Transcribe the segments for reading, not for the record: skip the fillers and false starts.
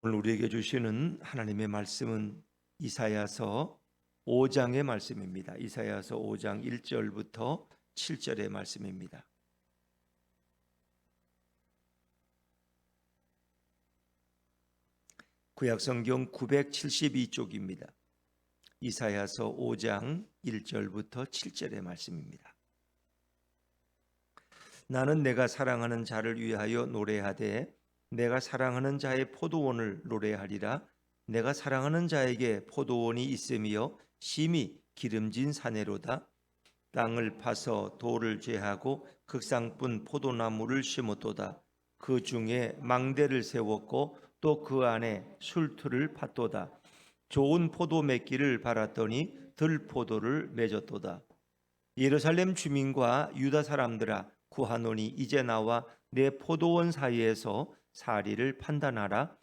오늘 우리에게 주시는 하나님의 말씀은 이사야서 5장의 말씀입니다. 이사야서 5장 1절부터 7절의 말씀입니다. 구약성경 972쪽입니다. 이사야서 5장 1절부터 7절의 말씀입니다. 나는 내가 사랑하는 자를 위하여 노래하되 내가 사랑하는 자의 포도원을 노래하리라. 내가 사랑하는 자에게 포도원이 있으며 심히 기름진 사내로다. 땅을 파서 돌을 제하고 극상뿐 포도나무를 심었도다. 그 중에 망대를 세웠고 또 그 안에 술틀을 팠도다. 좋은 포도 맺기를 바랐더니 들포도를 맺었도다. 예루살렘 주민과 유다 사람들아, 구하노니 이제 나와 내 포도원 사이에서 사리를 판단하라.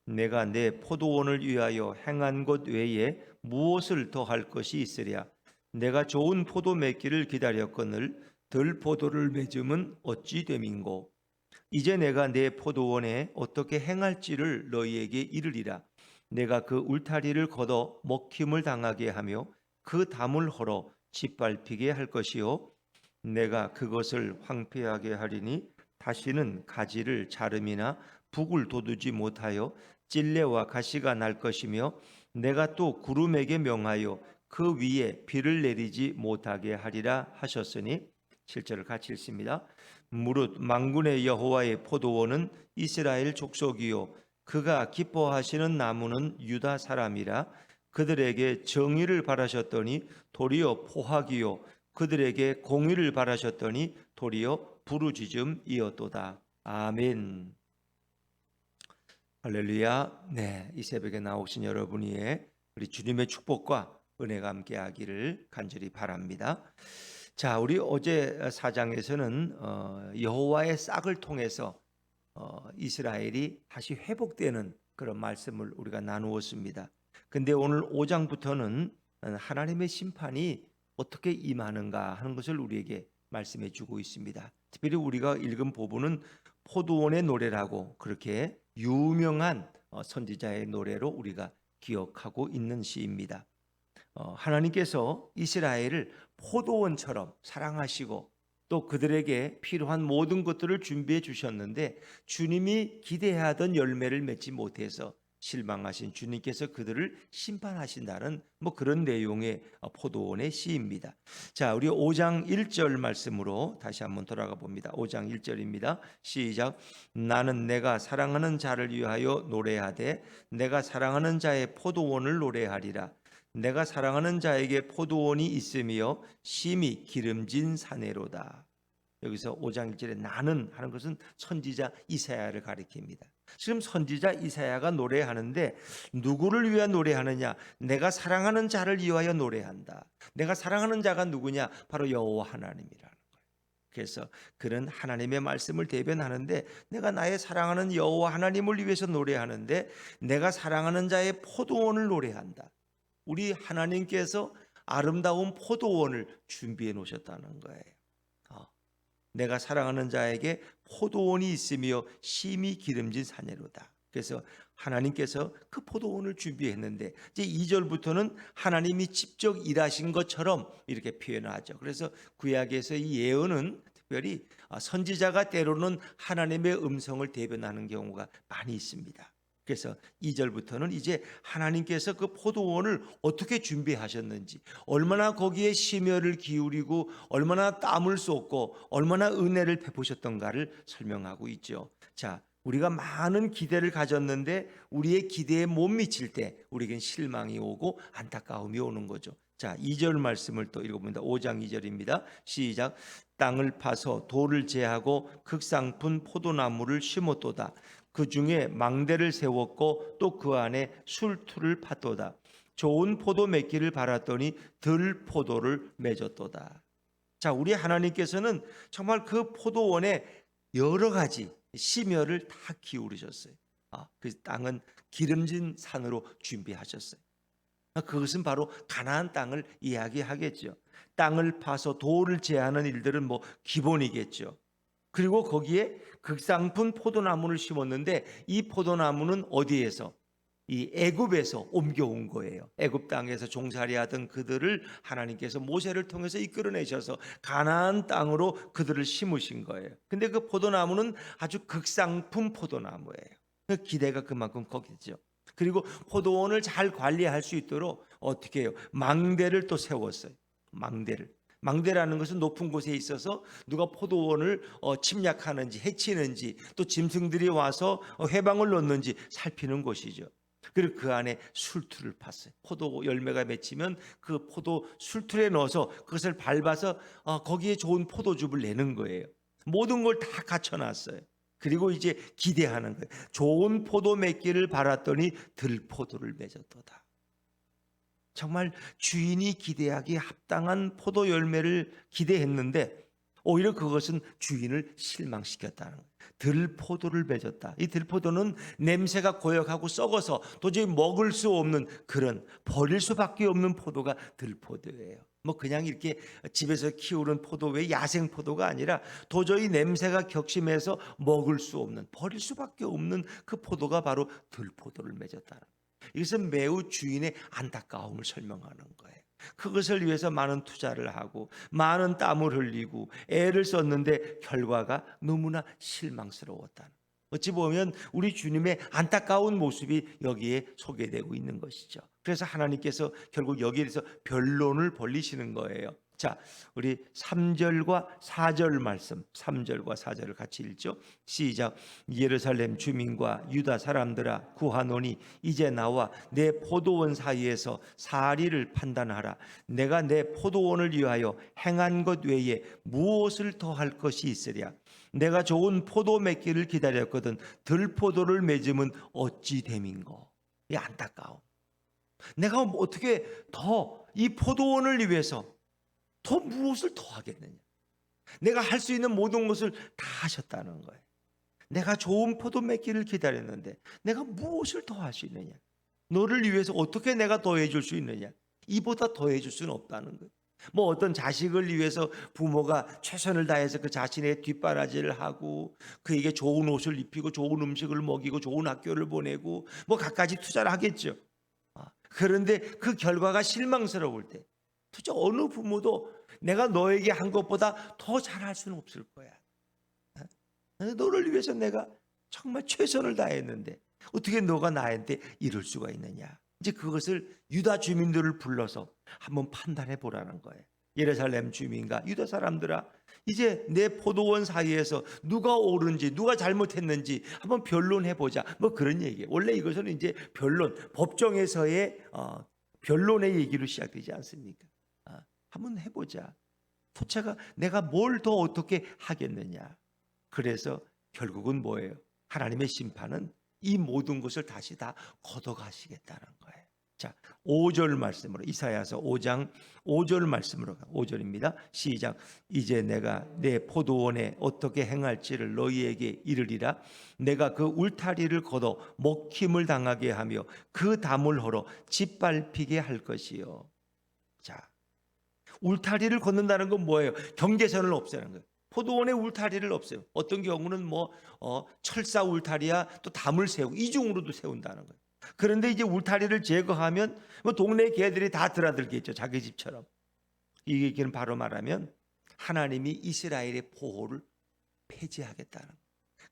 내가 내 포도원을 위하여 행한 것 외에 무엇을 더할 것이 있으랴. 내가 좋은 포도 맺기를 기다렸거늘 들포도를 맺음은 어찌 됨인고. 이제 내가 내 포도원에 어떻게 행할지를 너희에게 이르리라. 내가 그 울타리를 걷어 먹힘을 당하게 하며 그 담을 헐어 짓밟히게 할 것이요, 내가 그것을 황폐하게 하리니 다시는 가지를 자름이나 북을 돋우지 못하여 찔레와 가시가 날 것이며, 내가 또 구름에게 명하여 그 위에 비를 내리지 못하게 하리라 하셨으니. 7절을 같이 읽습니다. 무릇 만군의 여호와의 포도원은 이스라엘 족속이요 그가 기뻐하시는 나무는 유다 사람이라. 그들에게 정의를 바라셨더니 도리어 포악이요 그들에게 공의를 바라셨더니 도리어 부르짖음이었도다. 아멘. 할렐루야. 네, 이 새벽에 나오신 여러분 위에 우리 주님의 축복과 은혜가 함께하기를 간절히 바랍니다. 자, 우리 어제 4장에서는 여호와의 싹을 통해서 이스라엘이 다시 회복되는 그런 말씀을 우리가 나누었습니다. 근데 오늘 5장부터는 하나님의 심판이 어떻게 임하는가 하는 것을 우리에게 말씀해 주고 있습니다. 특별히 우리가 읽은 부분은 포도원의 노래라고 그렇게 유명한 선지자의 노래로 우리가 기억하고 있는 시입니다. 하나님께서 이스라엘을 포도원처럼 사랑하시고 또 그들에게 필요한 모든 것들을 준비해 주셨는데, 주님이 기대하던 열매를 맺지 못해서 실망하신 주님께서 그들을 심판하신다는 그런 내용의 포도원의 시입니다. 자, 우리 5장 1절 말씀으로 다시 한번 돌아가 봅니다. 5장 1절입니다. 시작. 나는 내가 사랑하는 자를 위하여 노래하되 내가 사랑하는 자의 포도원을 노래하리라. 내가 사랑하는 자에게 포도원이 있으며 심히 기름진 사내로다. 여기서 5장 1절에 나는 하는 것은 선지자 이사야를 가리킵니다. 지금 선지자 이사야가 노래하는데 누구를 위해 노래하느냐? 내가 사랑하는 자를 위하여 노래한다. 내가 사랑하는 자가 누구냐? 바로 여호와 하나님이라는 거예요. 그래서 그런 하나님의 말씀을 대변하는데, 내가 나의 사랑하는 여호와 하나님을 위해서 노래하는데 내가 사랑하는 자의 포도원을 노래한다. 우리 하나님께서 아름다운 포도원을 준비해 놓으셨다는 거예요. 내가 사랑하는 자에게 포도원이 있으며 심히 기름진 사내로다. 그래서 하나님께서 그 포도원을 준비했는데, 이제 2절부터는 하나님이 직접 일하신 것처럼 이렇게 표현하죠. 그래서 구약에서 이 예언은 특별히 선지자가 때로는 하나님의 음성을 대변하는 경우가 많이 있습니다. 그래서 2절부터는 이제 하나님께서 그 포도원을 어떻게 준비하셨는지, 얼마나 거기에 심혈을 기울이고 얼마나 땀을 쏟고 얼마나 은혜를 베푸셨던가를 설명하고 있죠. 자, 우리가 많은 기대를 가졌는데 우리의 기대에 못 미칠 때 우리에겐 실망이 오고 안타까움이 오는 거죠. 자, 2절 말씀을 또 읽어봅니다. 5장 2절입니다. 시작. 땅을 파서 돌을 제하고 극상푼 포도나무를 심었도다. 그 중에 망대를 세웠고 또 그 안에 술틀을 팠도다. 좋은 포도 맺기를 바랐더니 들 포도를 맺었도다. 자, 우리 하나님께서는 정말 그 포도원에 여러 가지 심혈을 다 기울이셨어요. 그 땅은 기름진 산으로 준비하셨어요. 그것은 바로 가나안 땅을 이야기하겠죠. 땅을 파서 돌을 제하는 일들은 기본이겠죠. 그리고 거기에 극상품 포도나무를 심었는데 이 포도나무는 어디에서? 이 애굽에서 옮겨온 거예요. 애굽 땅에서 종살이하던 그들을 하나님께서 모세를 통해서 이끌어내셔서 가나안 땅으로 그들을 심으신 거예요. 근데 그 포도나무는 아주 극상품 포도나무예요. 그 기대가 그만큼 거기죠. 그리고 포도원을 잘 관리할 수 있도록 어떻게 해요? 망대를 또 세웠어요. 망대라는 것은 높은 곳에 있어서 누가 포도원을 침략하는지 해치는지 또 짐승들이 와서 회방을 놓는지 살피는 곳이죠. 그리고 그 안에 술투를 팠어요. 포도 열매가 맺히면 그 포도 술투에 넣어서 그것을 밟아서 거기에 좋은 포도즙을 내는 거예요. 모든 걸 다 갖춰놨어요. 그리고 이제 기대하는 거예요. 좋은 포도 맺기를 바랐더니 들포도를 맺었도다. 정말 주인이 기대하기 합당한 포도 열매를 기대했는데 오히려 그것은 주인을 실망시켰다는 거예요. 들포도를 맺었다. 이 들포도는 냄새가 고약하고 썩어서 도저히 먹을 수 없는 그런 버릴 수밖에 없는 포도가 들포도예요. 뭐 그냥 이렇게 집에서 키우는 포도 외 야생 포도가 아니라 도저히 냄새가 격심해서 먹을 수 없는 버릴 수밖에 없는 그 포도가 바로 들포도를 맺었다는 거예요. 이것은 매우 주인의 안타까움을 설명하는 거예요. 그것을 위해서 많은 투자를 하고 많은 땀을 흘리고 애를 썼는데 결과가 너무나 실망스러웠다는, 어찌 보면 우리 주님의 안타까운 모습이 여기에 소개되고 있는 것이죠. 그래서 하나님께서 결국 여기에서 변론을 벌리시는 거예요. 자, 우리 3절과 4절 말씀, 3절과 4절을 같이 읽죠. 시작. 예루살렘 주민과 유다 사람들아 구하노니 이제 나와 내 포도원 사이에서 사리를 판단하라. 내가 내 포도원을 위하여 행한 것 외에 무엇을 더할 것이 있으랴. 내가 좋은 포도 맺기를 기다렸거든 들포도를 맺음은 어찌 됨인고. 이 안타까움. 내가 어떻게 더 이 포도원을 위해서 더 무엇을 더 하겠느냐. 내가 할 수 있는 모든 것을 다 하셨다는 거예요. 내가 좋은 포도 맺기를 기다렸는데 내가 무엇을 더 할 수 있느냐. 너를 위해서 어떻게 내가 더해 줄 수 있느냐. 이보다 더해 줄 수는 없다는 거예요. 뭐 어떤 자식을 위해서 부모가 최선을 다해서 그 자신의 뒷바라지를 하고 그에게 좋은 옷을 입히고 좋은 음식을 먹이고 좋은 학교를 보내고 뭐 갖가지 투자를 하겠죠. 그런데 그 결과가 실망스러울 때 도대체 어느 부모도 내가 너에게 한 것보다 더 잘할 수는 없을 거야. 너를 위해서 내가 정말 최선을 다했는데 어떻게 너가 나한테 이럴 수가 있느냐. 이제 그것을 유다 주민들을 불러서 한번 판단해 보라는 거예요. 예루살렘 주민과 유다 사람들아, 이제 내 포도원 사이에서 누가 옳은지 누가 잘못했는지 한번 변론해 보자. 뭐 그런 얘기예요. 원래 이것은 이제 변론, 법정에서의 변론의 얘기로 시작되지 않습니까? 한번 해보자. 도대체가 내가 뭘 더 어떻게 하겠느냐. 그래서 결국은 뭐예요? 하나님의 심판은 이 모든 것을 다시 다 걷어가시겠다는 거예요. 자, 5절 말씀으로, 이사야서 5장 5절 말씀으로, 5절입니다. 시작. 이제 내가 내 포도원에 어떻게 행할지를 너희에게 이르리라. 내가 그 울타리를 걷어 먹힘을 당하게 하며 그 담을 헐어 짓밟히게 할 것이요. 자, 울타리를 걷는다는 건 뭐예요? 경계선을 없애는 거예요. 포도원의 울타리를 없애요. 어떤 경우는 철사 울타리야 또 담을 세우고 이중으로도 세운다는 거예요. 그런데 이제 울타리를 제거하면 동네 개들이 다 드나들겠죠. 자기 집처럼. 이 얘기는 바로 말하면 하나님이 이스라엘의 보호를 폐지하겠다는 거예요.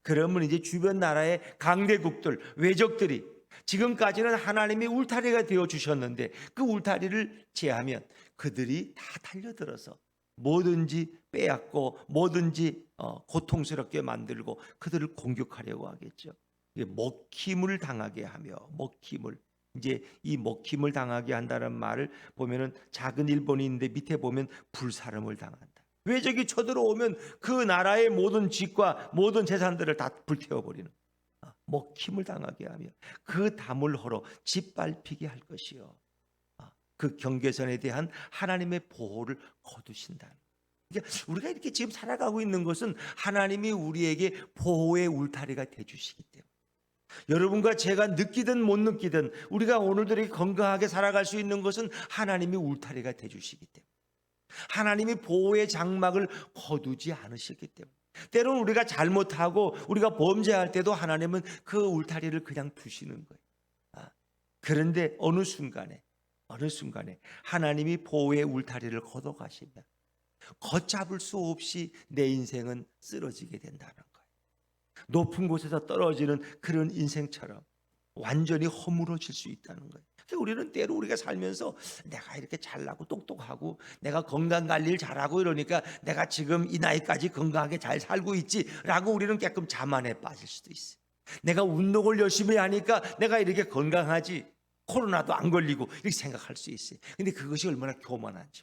그러면 이제 주변 나라의 강대국들, 외적들이 지금까지는 하나님이 울타리가 되어 주셨는데 그 울타리를 제하면 그들이 다 달려들어서 뭐든지 빼앗고 뭐든지 고통스럽게 만들고 그들을 공격하려고 하겠죠. 먹힘을 당하게 하며, 먹힘을, 이제 이 먹힘을 당하게 한다는 말을 보면은 작은 일본이 있는데 밑에 보면 불사름을 당한다. 외적이 쳐들어오면 그 나라의 모든 집과 모든 재산들을 다 불태워버리는, 먹힘을 당하게 하며 그 담을 헐어 짓밟히게 할 것이요. 그 경계선에 대한 하나님의 보호를 거두신다. 그러니까 우리가 이렇게 지금 살아가고 있는 것은 하나님이 우리에게 보호의 울타리가 되주시기 때문에, 여러분과 제가 느끼든 못 느끼든 우리가 오늘도 이렇게 건강하게 살아갈 수 있는 것은 하나님이 울타리가 되주시기 때문에, 하나님이 보호의 장막을 거두지 않으셨기 때문에, 때로는 우리가 잘못하고 우리가 범죄할 때도 하나님은 그 울타리를 그냥 두시는 거예요. 그런데 어느 순간에 하나님이 보호의 울타리를 걷어가시면 걷잡을 수 없이 내 인생은 쓰러지게 된다는 거예요. 높은 곳에서 떨어지는 그런 인생처럼 완전히 허물어질 수 있다는 거예요. 우리는 때로 우리가 살면서 내가 이렇게 잘나고 똑똑하고 내가 건강관리를 잘하고 이러니까 내가 지금 이 나이까지 건강하게 잘 살고 있지라고 우리는 조금 자만에 빠질 수도 있어요. 내가 운동을 열심히 하니까 내가 이렇게 건강하지, 코로나도 안 걸리고 이렇게 생각할 수 있어요. 근데 그것이 얼마나 교만한지.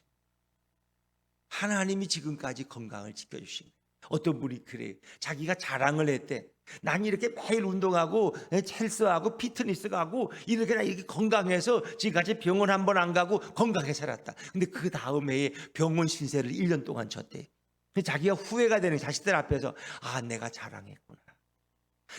하나님이 지금까지 건강을 지켜주신 거예요. 어떤 분이 그래요. 자기가 자랑을 했대. 난 이렇게 매일 운동하고 헬스하고 피트니스 가고 이렇게 건강해서 지금까지 병원 한 번 안 가고 건강하게 살았다. 근데 그 다음 해에 병원 신세를 1년 동안 졌대. 자기가 후회가 되는 자식들 앞에서 내가 자랑했구나.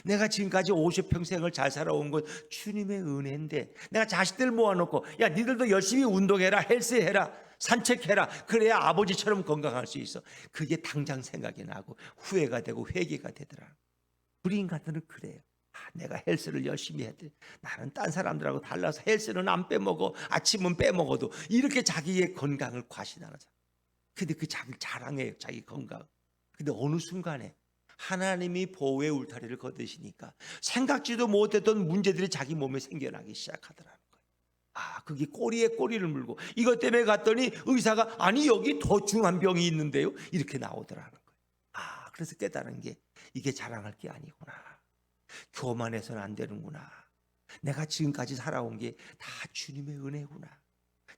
내가 지금까지 50평생을 잘 살아온 건 주님의 은혜인데 내가 자식들 모아놓고 야 니들도 열심히 운동해라, 헬스해라, 산책해라, 그래야 아버지처럼 건강할 수 있어. 그게 당장 생각이 나고 후회가 되고 회개가 되더라. 우리 인간들은 그래요. 내가 헬스를 열심히 했대. 나는 딴 사람들하고 달라서 헬스는 안 빼먹어. 아침은 빼먹어도. 이렇게 자기의 건강을 과신하는 사람. 근데 그 자기 자랑해요. 자기 건강. 근데 어느 순간에 하나님이 보호의 울타리를 걷으시니까 생각지도 못했던 문제들이 자기 몸에 생겨나기 시작하더라는 거예요. 그게 꼬리에 꼬리를 물고 이것 때문에 갔더니 의사가 아니 여기 더 중한 병이 있는데요. 이렇게 나오더라는 거예요. 그래서 깨달은 게 이게 자랑할 게 아니구나. 교만해서는 안 되는구나. 내가 지금까지 살아온 게 다 주님의 은혜구나.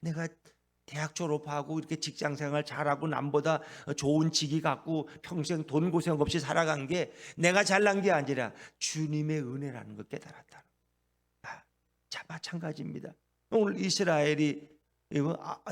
내가 대학 졸업하고 이렇게 직장생활 잘하고 남보다 좋은 직위 갖고 평생 돈 고생 없이 살아간 게 내가 잘난 게 아니라 주님의 은혜라는 걸 깨달았다. 자, 마찬가지입니다. 오늘 이스라엘이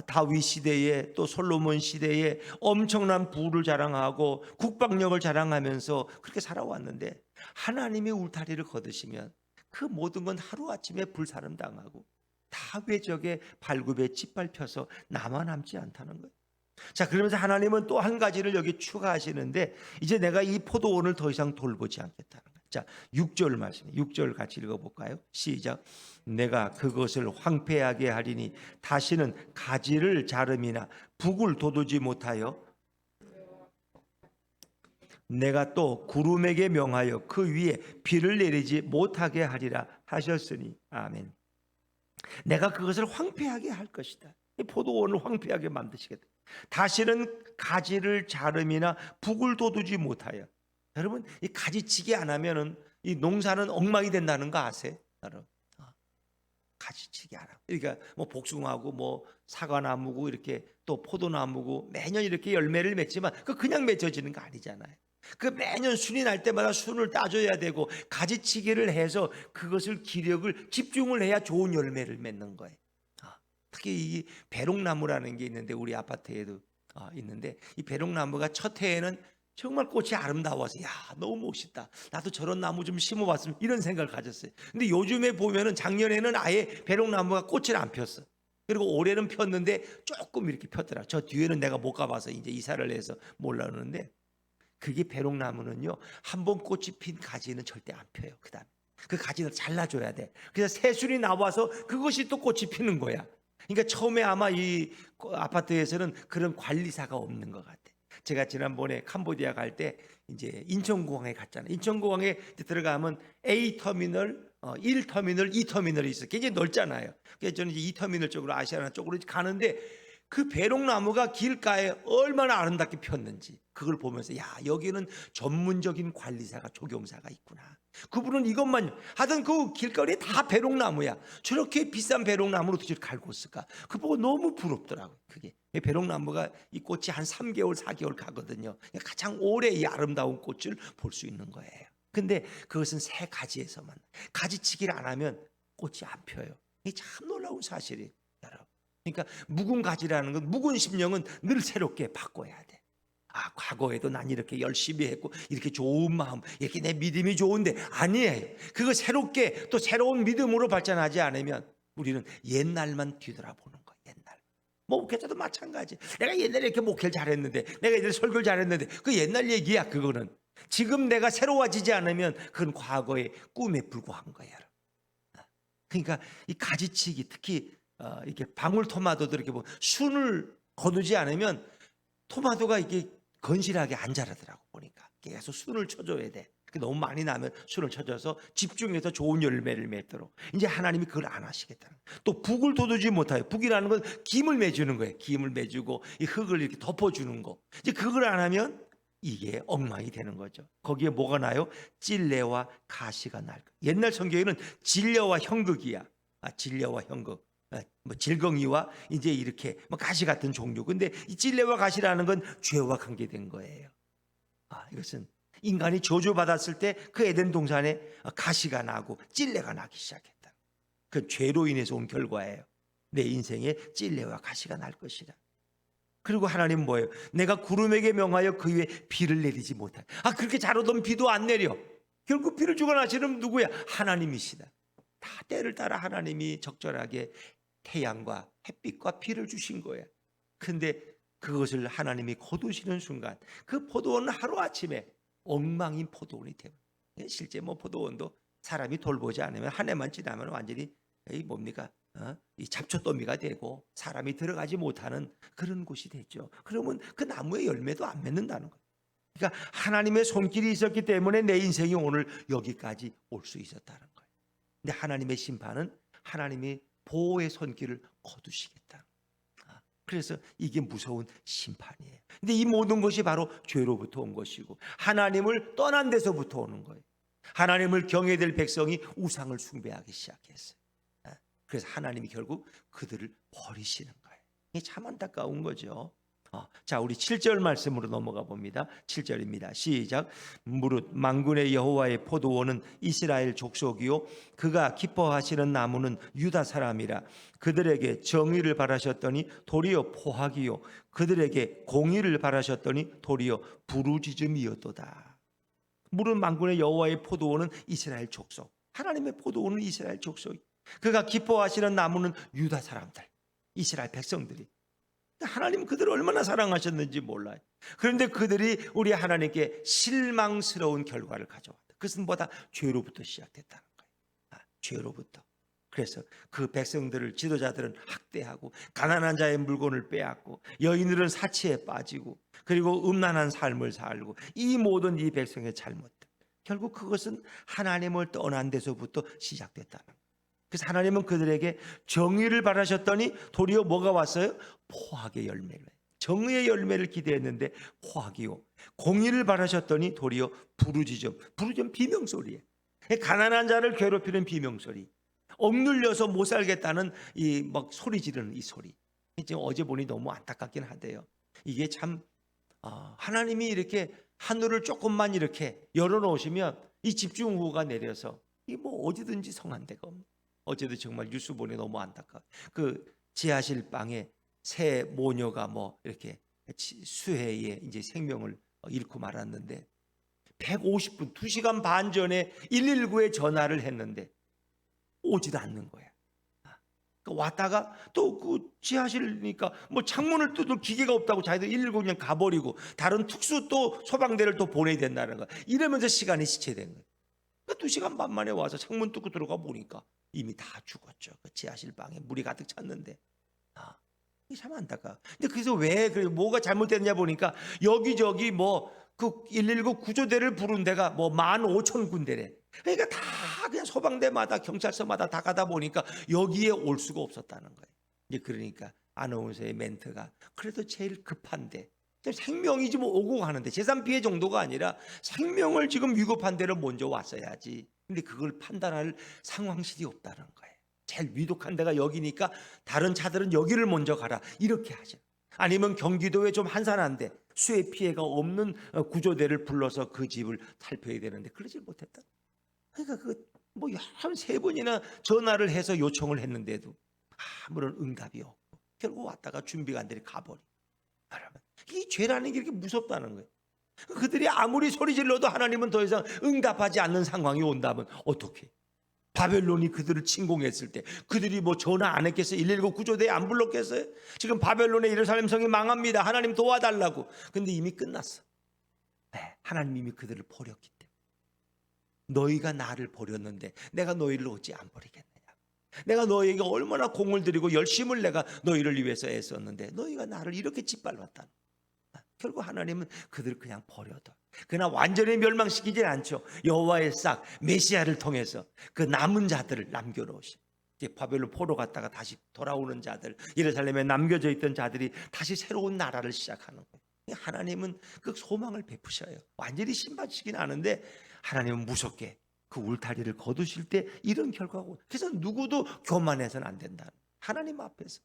다윗 시대에 또 솔로몬 시대에 엄청난 부를 자랑하고 국방력을 자랑하면서 그렇게 살아왔는데 하나님의 울타리를 걷으시면 그 모든 건 하루아침에 불사름 당하고 다 외적의 발굽에 짓밟혀서 남아남지 않다는 거예요. 자, 그러면서 하나님은 또 한 가지를 여기 추가하시는데 이제 내가 이 포도원을 더 이상 돌보지 않겠다는 거예요. 자, 6절 말씀, 6절 같이 읽어볼까요? 시작. 내가 그것을 황폐하게 하리니 다시는 가지를 자름이나 북을 돋우지 못하여 내가 또 구름에게 명하여 그 위에 비를 내리지 못하게 하리라 하셨으니 아멘. 내가 그것을 황폐하게 할 것이다. 이 포도원을 황폐하게 만드시겠다. 다시는 가지를 자름이나 북을 돋우지 못하여. 여러분, 이 가지치기 안 하면은 이 농사는 엉망이 된다는 거 아세요? 여러분, 가지치기 안 하고, 그러니까 뭐 복숭아고 뭐 사과나무고 이렇게 또 포도나무고 매년 이렇게 열매를 맺지만 그 그냥 맺어지는 거 아니잖아요. 그 매년 순이 날 때마다 순을 따줘야 되고 가지치기를 해서 그것을 기력을 집중을 해야 좋은 열매를 맺는 거예요. 특히 이 배롱나무라는 게 있는데 우리 아파트에도 있는데 이 배롱나무가 첫 해에는 정말 꽃이 아름다워서 야 너무 멋있다. 나도 저런 나무 좀 심어봤으면 이런 생각을 가졌어요. 근데 요즘에 보면은 작년에는 아예 배롱나무가 꽃을 안 폈어. 그리고 올해는 폈는데 조금 이렇게 폈더라. 저 뒤에는 내가 못 가봐서 이제 이사를 해서 몰랐는데 그게 배롱나무는요 한번 꽃이 핀 가지는 절대 안 펴요. 그다음에 그 가지를 잘라줘야 돼. 그래서 새순이 나와서 그것이 또 꽃이 피는 거야. 그러니까 처음에 아마 이 아파트에서는 그런 관리사가 없는 것 같아. 제가 지난번에 캄보디아 갈 때 이제 인천공항에 갔잖아요. 인천공항에 들어가면 A 터미널, 1 터미널, 2 터미널이 있어요. 굉장히 넓잖아요. 그래서 저는 이제 2 터미널 쪽으로 아시아나 쪽으로 가는데 그 배롱나무가 길가에 얼마나 아름답게 폈는지 그걸 보면서 야 여기는 전문적인 관리사가 조경사가 있구나. 그분은 이것만 하여튼 그 길거리에 다 배롱나무야. 저렇게 비싼 배롱나무로 도대체 갈고 있을까? 그 보고 너무 부럽더라고요. 그게 배롱나무가 이 꽃이 한 3개월 4개월 가거든요. 가장 오래 이 아름다운 꽃을 볼 수 있는 거예요. 근데 그것은 새 가지에서만 가지치기를 안 하면 꽃이 안 펴요. 이게 참 놀라운 사실이에요. 그러니까 묵은 가지라는 건 묵은 심령은 늘 새롭게 바꿔야 돼. 과거에도 난 이렇게 열심히 했고 이렇게 좋은 마음 이렇게 내 믿음이 좋은데 아니에요. 그거 새롭게 또 새로운 믿음으로 발전하지 않으면 우리는 옛날만 뒤돌아보는 거예요. 옛날. 뭐 목회자도 마찬가지. 내가 옛날에 이렇게 목회를 잘했는데, 내가 옛날에 설교를 잘했는데, 그 옛날 얘기야. 그거는 지금 내가 새로워지지 않으면 그건 과거의 꿈에 불과한 거야. 그러니까 이 가지치기, 특히 이렇게 방울토마토도 이렇게 순을 거두지 않으면 토마토가 이게 건실하게 안 자라더라고. 보니까 계속 순을 쳐줘야 돼. 너무 많이 나면 순을 쳐줘서 집중해서 좋은 열매를 맺도록. 이제 하나님이 그걸 안 하시겠다는. 또 북을 돋우지 못하여, 북이라는 건 김을 매주는 거예요. 김을 매주고 이 흙을 이렇게 덮어주는 거. 이제 그걸 안 하면 이게 엉망이 되는 거죠. 거기에 뭐가 나요? 찔레와 가시가 날 거예요. 옛날 성경에는 질려와 형극이야. 질려와 형극. 뭐 질겅이와 이제 이렇게 뭐 가시 같은 종류. 근데 이 찔레와 가시라는 건 죄와 관계된 거예요. 이것은 인간이 저주받았을 때 그 에덴 동산에 가시가 나고 찔레가 나기 시작했다. 그 죄로 인해서 온 결과예요. 내 인생에 찔레와 가시가 날 것이다. 그리고 하나님 뭐예요? 내가 구름에게 명하여 그 위에 비를 내리지 못하여. 그렇게 잘 오던 비도 안 내려. 결국 비를 주관하시는 누구야? 하나님이시다. 다 때를 따라 하나님이 적절하게 태양과 햇빛과 비를 주신 거야. 근데 그것을 하나님이 거두시는 순간 그 포도원은 하루아침에 엉망인 포도원이 되고, 실제 뭐 포도원도 사람이 돌보지 않으면 한 해만 지나면 완전히 이 잡초더미가 되고 사람이 들어가지 못하는 그런 곳이 됐죠. 그러면 그 나무의 열매도 안 맺는다는 거예요. 그러니까 하나님의 손길이 있었기 때문에 내 인생이 오늘 여기까지 올 수 있었다는 거예요. 근데 하나님의 심판은 하나님의 보호의 손길을 거두시겠다. 그래서 이게 무서운 심판이에요. 근데 이 모든 것이 바로 죄로부터 온 것이고 하나님을 떠난 데서부터 오는 거예요. 하나님을 경외될 백성이 우상을 숭배하기 시작했어요. 그래서 하나님이 결국 그들을 버리시는 거예요. 이게 참 안타까운 거죠. 자, 우리 7절 말씀으로 넘어가 봅니다. 7절입니다. 시작. 무릇 만군의 여호와의 포도원은 이스라엘 족속이요 그가 기뻐하시는 나무는 유다 사람이라. 그들에게 정의를 바라셨더니 도리어 포악이요 그들에게 공의를 바라셨더니 도리어 부르짖음이었도다. 무릇 만군의 여호와의 포도원은 이스라엘 족속. 하나님의 포도원은 이스라엘 족속. 그가 기뻐하시는 나무는 유다 사람들, 이스라엘 백성들이. 하나님 그들을 얼마나 사랑하셨는지 몰라요. 그런데 그들이 우리 하나님께 실망스러운 결과를 가져왔다. 그것은 뭐다? 죄로부터 시작됐다는 거예요. 죄로부터. 그래서 그 백성들을 지도자들은 학대하고 가난한 자의 물건을 빼앗고 여인들은 사치에 빠지고 그리고 음란한 삶을 살고 이 모든 이 백성의 잘못들, 결국 그것은 하나님을 떠난 데서부터 시작됐다는 거예요. 그래서 하나님은 그들에게 정의를 바라셨더니 도리어 뭐가 왔어요? 포악의 열매를. 정의의 열매를 기대했는데 포악이요. 공의를 바라셨더니 도리어 부르짖음. 부르짖음 비명소리예요. 가난한 자를 괴롭히는 비명소리. 억눌려서 못 살겠다는 이 막 소리 지르는 이 소리. 지금 어제 보니 너무 안타깝긴 한데요. 이게 참 하나님이 이렇게 하늘을 조금만 이렇게 열어놓으시면 이 집중호우가 내려서 이 뭐 어디든지 성한 데가 없는. 어제도 정말 뉴스 보니 너무 안타까워. 그 지하실 방에 새 모녀가 뭐 이렇게 수해에 이제 생명을 잃고 말았는데 150분, 2시간 반 전에 119에 전화를 했는데 오지도 않는 거야. 왔다가 또 그 지하실이니까 뭐 창문을 뚫을 기계가 없다고 자기들 119 그냥 가버리고 다른 특수 또 소방대를 또 보내야 된다는 거야. 이러면서 시간이 지체된 거야. 2시간 반 만에 와서 창문 뚫고 들어가 보니까 이미 다 죽었죠. 그 지하실 방에 물이 가득 찼는데. 이게 참 안타까워. 근데 그래서 왜 뭐가 잘못됐냐 보니까 여기저기 뭐 그 119 구조대를 부른 데가 뭐 15,000군데래. 그러니까 다 그냥 소방대마다 경찰서마다 다 가다 보니까 여기에 올 수가 없었다는 거예요. 이제 그러니까 아나운서의 멘트가 그래도 제일 급한데 생명이 뭐 오고 가는데 재산 피해 정도가 아니라 생명을 지금 위급한 데를 먼저 왔어야지. 근데 그걸 판단할 상황실이 없다는 거예요. 제일 위독한 데가 여기니까 다른 차들은 여기를 먼저 가라 이렇게 하죠. 아니면 경기도에 좀 한산한데 수해 피해가 없는 구조대를 불러서 그 집을 살펴야 되는데 그러지 못했다. 그러니까 뭐 한 3번이나 전화를 해서 요청을 했는데도 아무런 응답이 없고 결국 왔다가 준비가 안 되니 가버리. 여러분, 이 죄라는 게 이렇게 무섭다는 거예요. 그들이 아무리 소리 질러도 하나님은 더 이상 응답하지 않는 상황이 온다면 어떻게? 바벨론이 그들을 침공했을 때 그들이 뭐 전화 안 했겠어요? 119 구조대에 안 불렀겠어요? 지금 바벨론의 예루살렘 성이 망합니다. 하나님 도와달라고. 근데 이미 끝났어. 네, 하나님 이미 그들을 버렸기 때문에. 너희가 나를 버렸는데 내가 너희를 어찌 안 버리겠느냐. 내가 너희에게 얼마나 공을 들이고 열심을 내가 너희를 위해서 애썼는데 너희가 나를 이렇게 짓밟았다. 결국 하나님은 그들을 그냥 버려둬. 그러나 완전히 멸망시키진 않죠. 여호와의 싹 메시아를 통해서 그 남은 자들을 남겨놓으시. 바벨론 포로 갔다가 다시 돌아오는 자들, 예루살렘에 남겨져 있던 자들이 다시 새로운 나라를 시작하는 거예요. 하나님은 그 소망을 베푸셔요. 완전히 신바시긴 하는데 하나님은 무섭게 그 울타리를 거두실 때 이런 결과고. 그래서 누구도 교만해서는 안 된다. 하나님 앞에서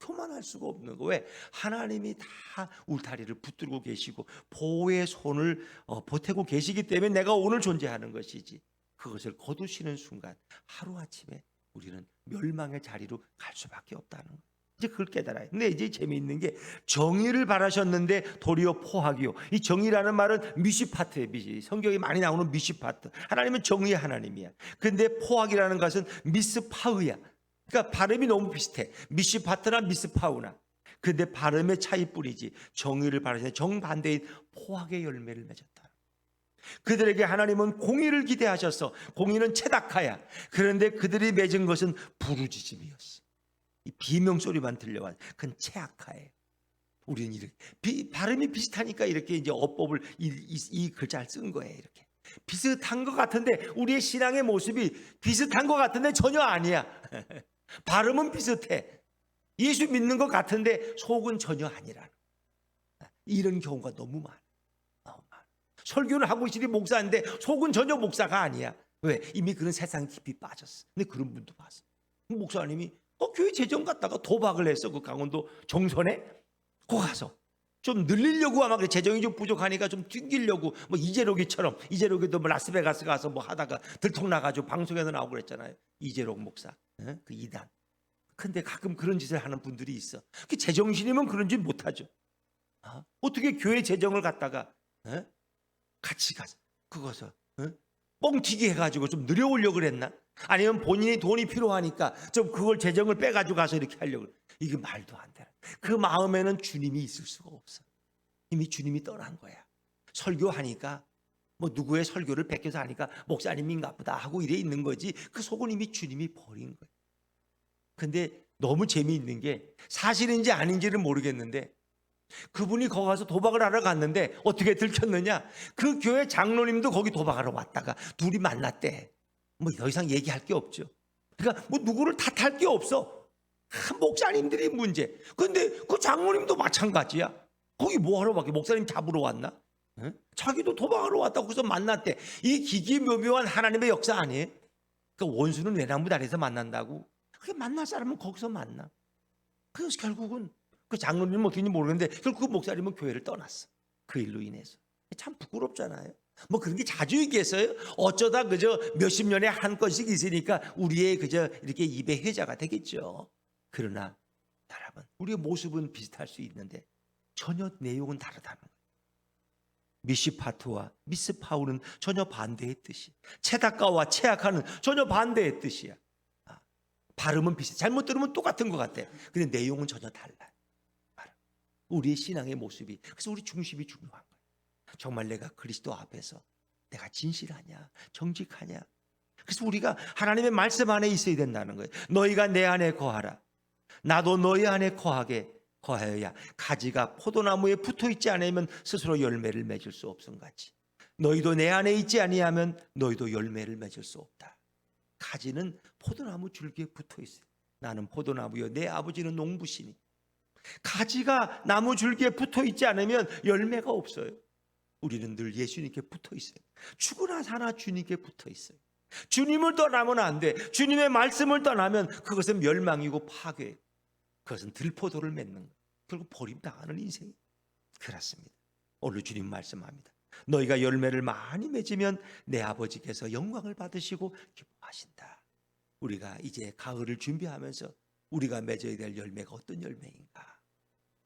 교만할 수가 없는 거. 왜? 하나님이 다 울타리를 붙들고 계시고 보호의 손을 보태고 계시기 때문에 내가 오늘 존재하는 것이지. 그것을 거두시는 순간 하루아침에 우리는 멸망의 자리로 갈 수밖에 없다는 거예요. 이제 그걸 깨달아요. 근데 이제 재미있는 게 정의를 바라셨는데 도리어 포하기요. 이 정의라는 말은 미시파트예요. 성경에 많이 나오는 미시파트. 하나님은 정의의 하나님이야. 근데 포하기라는 것은 미스파우야. 그러니까 발음이 너무 비슷해. 미시파트나 미스파우나. 근데 발음의 차이뿐이지. 정의를 바라시는 정반대인 포악의 열매를 맺었다. 그들에게 하나님은 공의를 기대하셔서 공의는 체다카야. 그런데 그들이 맺은 것은 부르짖음이었어. 이 비명 소리만 들려와. 그건 체아카예요. 우리는 이렇게 발음이 비슷하니까 이렇게 이제 어법을 이 글자를 쓴 거예요. 이렇게 비슷한 것 같은데 우리의 신앙의 모습이 비슷한 것 같은데 전혀 아니야. 발음은 비슷해. 예수 믿는 것 같은데 속은 전혀 아니라는. 이런 경우가 너무 많아. 너무 많아. 설교를 하고 있으니 목사인데 속은 전혀 목사가 아니야. 왜? 이미 그런 세상 깊이 빠졌어. 근데 그런 분도 봤어. 목사님이 교회 재정 갖다가 도박을 했어. 그 강원도 정선에 거 가서 좀 늘리려고 아마 재정이 좀 부족하니까 좀 튕기려고 뭐 이재록이처럼. 이재록이도 뭐 라스베가스 가서 뭐 하다가 들통나가지고 방송에서 나오고 그랬잖아요. 이재록 목사 그 이단. 근데 가끔 그런 짓을 하는 분들이 있어. 그 제정신이면 그런 짓 못하죠. 어떻게 교회 재정을 갖다가 같이 가서 그것을 뻥튀기 해가지고 좀 늘려오려고 그랬나? 아니면 본인이 돈이 필요하니까 좀 그걸 재정을 빼가지고 가서 이렇게 하려고. 이게 말도 안 돼. 그 마음에는 주님이 있을 수가 없어. 이미 주님이 떠난 거야. 설교하니까 뭐 누구의 설교를 베껴서 하니까 목사님인가 보다 하고 이래 있는 거지. 그 속은 이미 주님이 버린 거야. 근데 너무 재미있는 게 사실인지 아닌지는 모르겠는데 그분이 거기 가서 도박을 하러 갔는데 어떻게 들켰느냐? 그 교회 장로님도 거기 도박하러 왔다가 둘이 만났대. 뭐 더 이상 얘기할 게 없죠. 그러니까 뭐 누구를 탓할 게 없어. 목사님들이 문제. 근데 그 장로님도 마찬가지야. 거기 뭐 하러 왔게? 목사님 잡으러 왔나? 자기도 도박하러 왔다고 해서 만났대. 이 기기묘묘한 하나님의 역사 아니에요? 그러니까 원수는 외나무 다리에서 만난다고. 그게 만날 사람은 거기서 만나. 그래서 결국은 그 장로님은 어떻게인지 모르겠는데 결국 그 목사님은 교회를 떠났어. 그 일로 인해서. 참 부끄럽잖아요. 뭐 그런 게 자주 있겠어요? 어쩌다 그저 몇십 년에 한 건씩 있으니까 우리의 그저 이렇게 입의 회자가 되겠죠. 그러나 여러분, 우리의 모습은 비슷할 수 있는데 전혀 내용은 다르다는 거예요. 미시파트와 미스파우는 전혀 반대의 뜻이, 체다카와 체악하는 전혀 반대의 뜻이야. 발음은 비슷해. 잘못 들으면 똑같은 것 같아. 근데 내용은 전혀 달라요. 우리의 신앙의 모습이. 그래서 우리 중심이 중요한 거예요. 정말 내가 그리스도 앞에서 내가 진실하냐, 정직하냐. 그래서 우리가 하나님의 말씀 안에 있어야 된다는 거예요. 너희가 내 안에 거하라. 나도 너희 안에 거하여야 가지가 포도나무에 붙어있지 않으면 스스로 열매를 맺을 수 없음같이 너희도 내 안에 있지 아니하면 너희도 열매를 맺을 수 없다. 가지는 포도나무 줄기에 붙어있어요. 나는 포도나무요 내 아버지는 농부시니. 가지가 나무 줄기에 붙어있지 않으면 열매가 없어요. 우리는 늘 예수님께 붙어있어요. 죽으나 사나 주님께 붙어있어요. 주님을 떠나면 안 돼. 주님의 말씀을 떠나면 그것은 멸망이고 파괴. 그것은 들포도를 맺는 거예요. 결국 버림당하는 인생이. 그렇습니다. 오늘 주님 말씀합니다. 너희가 열매를 많이 맺으면 내 아버지께서 영광을 받으시고 기뻐하신다. 우리가 이제 가을을 준비하면서 우리가 맺어야 될 열매가 어떤 열매인가?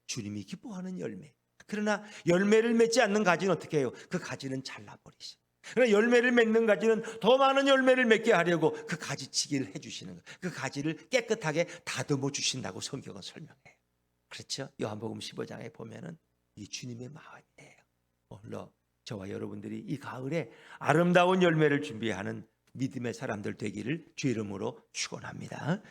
주님이 기뻐하는 열매. 그러나 열매를 맺지 않는 가지는 어떻게 해요? 그 가지는 잘라버리시. 그러나 열매를 맺는 가지는 더 많은 열매를 맺게 하려고 그 가지치기를 해주시는 거예요. 그 가지를 깨끗하게 다듬어 주신다고 성경은 설명해요. 그렇죠? 요한복음 15장에 보면은 이 주님의 마음이에요. 오늘로 저와 여러분들이 이 가을에 아름다운 열매를 준비하는 믿음의 사람들 되기를 주 이름으로 축원합니다.